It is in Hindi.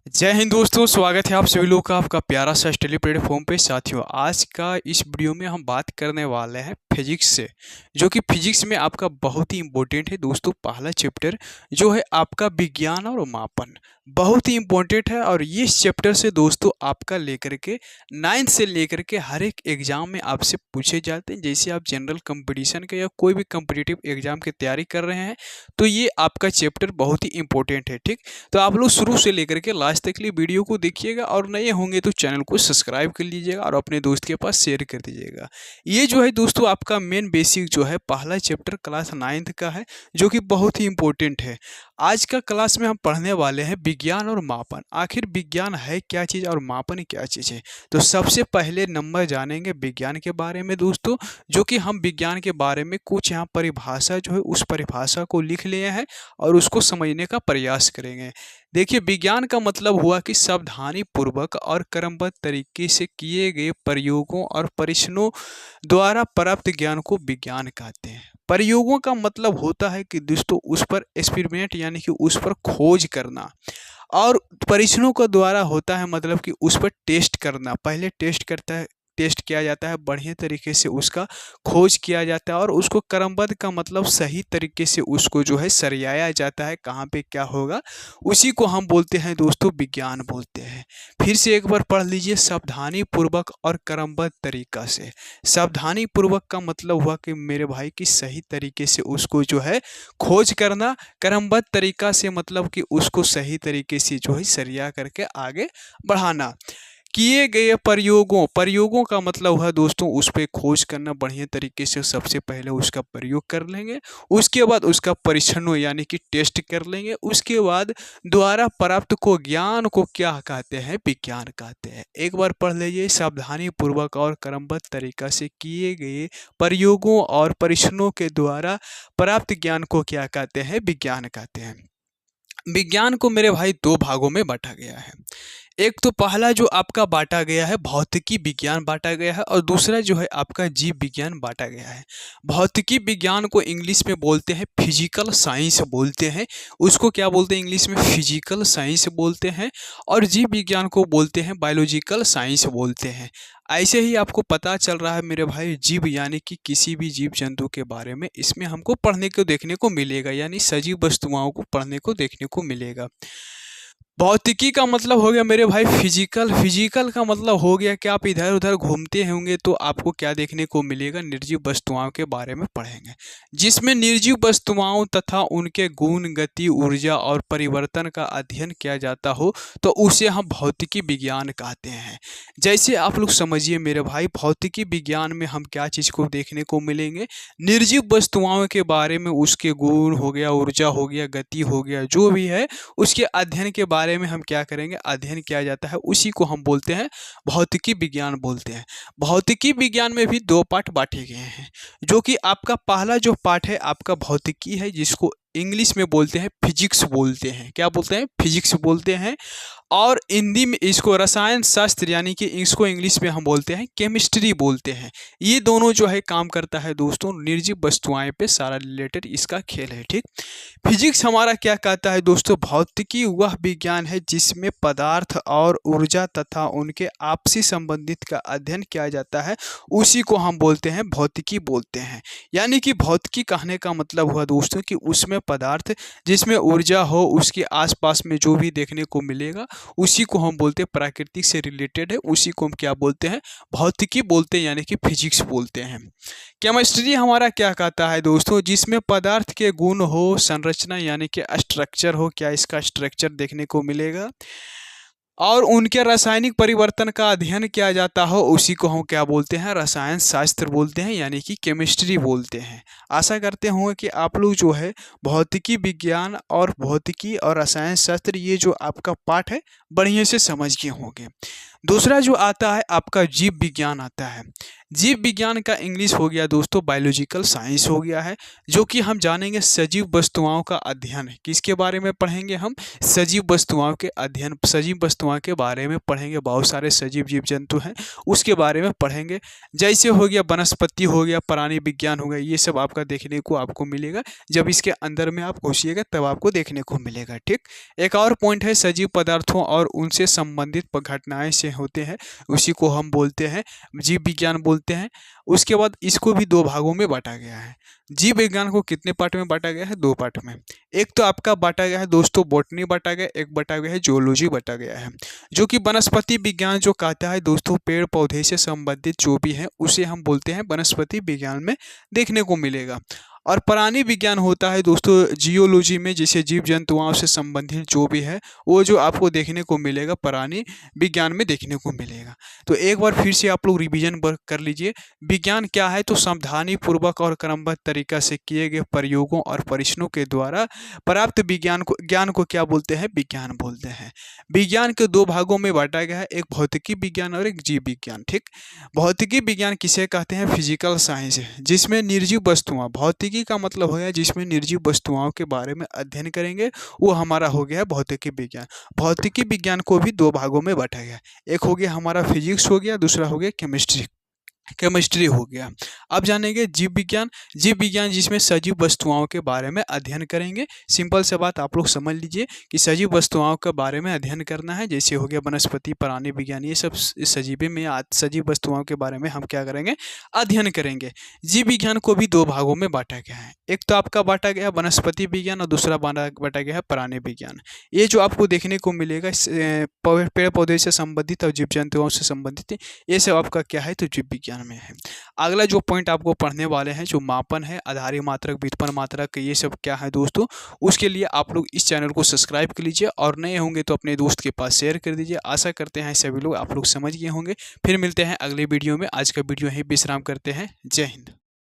जय हिंद दोस्तों, स्वागत है आप सभी लोगों का आपका प्यारा सा स्टडी प्लेटफॉर्म पे। साथियों, आज का इस वीडियो में हम बात करने वाले हैं फिजिक्स से, जो कि फिजिक्स में आपका बहुत ही इंपॉर्टेंट है दोस्तों। पहला चैप्टर जो है आपका विज्ञान और मापन, बहुत ही इंपॉर्टेंट है। और ये चैप्टर से दोस्तों आपका लेकर के 9th से लेकर के हर एक एग्जाम में आपसे पूछे जाते हैं। जैसे आप जनरल कंपटीशन के या कोई भी कम्पिटिटिव एग्जाम की तैयारी कर रहे हैं तो ये आपका चैप्टर बहुत ही इंपॉर्टेंट है। ठीक, तो आप लोग शुरू से लेकर के लास्ट तक के लिए वीडियो को देखिएगा, और नए होंगे तो चैनल को सब्सक्राइब कर लीजिएगा और अपने दोस्त के पास शेयर कर दीजिएगा। ये जो है दोस्तों आपका मेन बेसिक जो है पहला चैप्टर क्लास 9th का है, जो कि बहुत ही इंपॉर्टेंट है। आज का क्लास में हम पढ़ने वाले हैं विज्ञान और मापन। आखिर विज्ञान है क्या चीज़ और मापन क्या चीज़ है। तो सबसे पहले नंबर जानेंगे विज्ञान के बारे में दोस्तों, जो कि हम विज्ञान के बारे में कुछ यहाँ परिभाषा जो है उस परिभाषा को लिख लिए हैं और उसको समझने का प्रयास करेंगे। देखिए, विज्ञान का मतलब हुआ कि सावधानी पूर्वक और क्रमबद्ध तरीके से किए गए प्रयोगों और परीक्षणों द्वारा प्राप्त ज्ञान को विज्ञान कहते हैं। प्रयोगों का मतलब होता है कि दोस्तों उस पर एक्सपेरिमेंट यानी कि उस पर खोज करना, और परीक्षणों का द्वारा होता है मतलब कि उस पर टेस्ट करना। पहले टेस्ट किया जाता है, बढ़िया तरीके से उसका खोज किया जाता है और उसको क्रमबद्ध का मतलब सही तरीके से उसको जो है सरियाया जाता है, कहाँ पे क्या होगा, उसी को हम बोलते हैं दोस्तों विज्ञान बोलते हैं। फिर से एक बार पढ़ लीजिए, सावधानी पूर्वक और क्रमबद्ध तरीका से। सावधानी पूर्वक का मतलब हुआ कि मेरे भाई की सही तरीके से उसको जो है खोज करना, क्रमबद्ध तरीका से मतलब कि उसको सही तरीके से जो है सरिया करके आगे बढ़ाना। किए गए प्रयोगों का मतलब हुआ दोस्तों उस पर खोज करना, बढ़िया तरीके से सबसे पहले उसका प्रयोग कर लेंगे, उसके बाद उसका परीक्षण यानी कि टेस्ट कर लेंगे, उसके बाद द्वारा प्राप्त को ज्ञान को क्या कहते हैं, विज्ञान कहते हैं। एक बार पढ़ लीजिए, सावधानी पूर्वक और क्रमबद्ध तरीका से किए गए प्रयोगों और परीक्षणों के द्वारा प्राप्त ज्ञान को क्या कहते हैं, विज्ञान कहते हैं। विज्ञान को मेरे भाई दो भागों में बांटा गया है। एक तो पहला जो आपका बांटा गया है भौतिकी विज्ञान बांटा गया है, और दूसरा जो है आपका जीव विज्ञान बांटा गया है। भौतिकी विज्ञान को इंग्लिश में बोलते हैं फिजिकल साइंस बोलते हैं, उसको क्या बोलते हैं इंग्लिश में, फिजिकल साइंस बोलते हैं। और जीव विज्ञान को बोलते हैं बायोलॉजिकल साइंस बोलते हैं। ऐसे ही आपको पता चल रहा है मेरे भाई, जीव यानी कि किसी भी जीव जंतु के बारे में इसमें हमको पढ़ने को देखने को मिलेगा, यानी सजीव वस्तुओं को पढ़ने को देखने को मिलेगा। भौतिकी का मतलब हो गया मेरे भाई फिजिकल। फिजिकल का मतलब हो गया कि आप इधर उधर घूमते होंगे तो आपको क्या देखने को मिलेगा, निर्जीव वस्तुओं के बारे में पढ़ेंगे, जिसमें निर्जीव वस्तुओं तथा उनके गुण, गति, ऊर्जा और परिवर्तन का अध्ययन किया जाता हो तो उसे हम भौतिकी विज्ञान कहते हैं। जैसे आप लोग समझिए मेरे भाई, भौतिकी विज्ञान में हम क्या चीज़ को देखने को मिलेंगे, निर्जीव वस्तुओं के बारे में, उसके गुण हो गया, ऊर्जा हो गया, गति हो गया, जो भी है उसके अध्ययन के बारे में हम क्या करेंगे, अध्ययन किया जाता है, उसी को हम बोलते हैं भौतिकी विज्ञान बोलते हैं। भौतिकी विज्ञान में भी दो पार्ट बांटे गए हैं, जो कि आपका पहला जो पार्ट है आपका भौतिकी है, जिसको इंग्लिश में बोलते हैं फिजिक्स बोलते हैं। क्या बोलते हैं, फिजिक्स बोलते हैं। और हिंदी में इसको रसायन शास्त्र यानी कि इसको इंग्लिश में हम बोलते हैं केमिस्ट्री बोलते हैं। ये दोनों जो है काम करता है दोस्तों निर्जीव वस्तुएं पे, सारा रिलेटेड इसका खेल है। ठीक, फिजिक्स हमारा क्या कहता है दोस्तों, भौतिकी वह विज्ञान है जिसमें पदार्थ और ऊर्जा तथा उनके आपसी संबंधित का अध्ययन किया जाता है, उसी को हम बोलते हैं भौतिकी बोलते हैं। यानी कि भौतिकी कहने का मतलब हुआ दोस्तों कि उसमें पदार्थ जिसमें ऊर्जा हो, उसके आसपास में जो भी देखने को मिलेगा उसी को हम बोलते हैं, प्राकृतिक से रिलेटेड है, उसी को हम क्या बोलते हैं, भौतिकी बोलते हैं, यानी कि फिजिक्स बोलते हैं। केमिस्ट्री हमारा क्या कहता है दोस्तों, जिसमें पदार्थ के गुण हो, संरचना यानी कि स्ट्रक्चर हो, क्या इसका स्ट्रक्चर देखने को मिलेगा, और उनके रासायनिक परिवर्तन का अध्ययन किया जाता हो, उसी को हम क्या बोलते हैं, रसायन शास्त्र बोलते हैं, यानी कि केमिस्ट्री बोलते हैं। आशा करते होंगे कि आप लोग जो है भौतिकी विज्ञान और भौतिकी और रसायन शास्त्र ये जो आपका पाठ है बढ़िया से समझ गए होंगे। दूसरा जो आता है आपका जीव विज्ञान आता है। जीव विज्ञान का इंग्लिश हो गया दोस्तों बायोलॉजिकल साइंस हो गया है, जो कि हम जानेंगे सजीव वस्तुओं का अध्ययन। किसके बारे में पढ़ेंगे हम? सजीव वस्तुओं के अध्ययन, सजीव वस्तुओं के बारे में पढ़ेंगे। बहुत सारे सजीव जीव जंतु हैं, उसके बारे में पढ़ेंगे। जैसे हो गया वनस्पति हो गया, प्राणी विज्ञान हो गया, ये सब आपका देखने को आपको मिलेगा। जब इसके अंदर में आप घुसिएगा तब आपको देखने को मिलेगा। ठीक, एक और पॉइंट है सजीव पदार्थों और उनसे संबंधित घटनाएं से होते हैं, उसी को हम बोलते हैं जीव विज्ञान बोलते हैं। उसके बाद इसको भी दो भागों में बांटा गया है। जीव विज्ञान को कितने पार्ट में बांटा गया है? दो पार्ट में। एक तो आपका बांटा गया है दोस्तों बॉटनी बांटा गया, एक बांटा गया है जूलॉजी बांटा गया है। जो कि वनस्पति विज्ञान जो कहता है दोस्तों पेड़ पौधे से संबंधित जो भी है उसे हम बोलते हैं वनस्पति विज्ञान में देखने को मिलेगा। और प्राणी विज्ञान होता है दोस्तों जियोलॉजी में, जैसे जीव जंतुओं से संबंधित जो भी है वो जो आपको देखने को मिलेगा प्राणी विज्ञान में देखने को मिलेगा। तो एक बार फिर से आप लोग रिवीजन कर लीजिए। विज्ञान क्या है? तो सावधानी पूर्वक और क्रमबद्ध तरीका से किए गए प्रयोगों और परीक्षणों के द्वारा प्राप्त ज्ञान को क्या बोलते हैं? विज्ञान बोलते हैं। विज्ञान के दो भागों में बांटा गया है, एक भौतिकी विज्ञान और एक जीव विज्ञान। ठीक, भौतिकी विज्ञान किसे कहते हैं? फिजिकल साइंस है, जिसमें निर्जीव वस्तुओं, भौतिकी का मतलब हो गया जिसमें निर्जीव वस्तुओं के बारे में अध्ययन करेंगे, वो हमारा हो गया भौतिकी विज्ञान। भौतिकी विज्ञान को भी दो भागों में बांटा गया, एक हो गया हमारा फिजिक्स हो गया, दूसरा हो गया केमिस्ट्री हो गया। अब जानेंगे जीव विज्ञान। जीव विज्ञान जिसमें सजीव वस्तुओं के बारे में अध्ययन करेंगे। सिंपल सा बात आप लोग समझ लीजिए कि सजीव वस्तुओं के बारे में अध्ययन करना है, जैसे हो गया वनस्पति प्राणी विज्ञान, ये सब सजीव में सजीव वस्तुओं के बारे में हम क्या करेंगे? अध्ययन करेंगे। जीव विज्ञान को भी दो भागों में बांटा गया है, एक तो आपका बांटा गया वनस्पति विज्ञान और दूसरा बांटा गया है प्राणी विज्ञान। ये जो आपको देखने को मिलेगा पेड़ पौधे से संबंधित और जीव जंतुओं से संबंधित, ये सब आपका क्या है? तो जीव विज्ञान में है। अगला जो पॉइंट आपको पढ़ने वाले हैं जो मापन है, आधारी मात्रक, व्युत्पन्न मात्रक, ये सब क्या है दोस्तों, उसके लिए आप लोग इस चैनल को सब्सक्राइब कर लीजिए और नए होंगे तो अपने दोस्त के पास शेयर कर दीजिए। आशा करते हैं सभी लोग आप लोग समझ गए होंगे। फिर मिलते हैं अगले वीडियो में। आज का वीडियो यहीं विश्राम करते हैं। जय हिंद।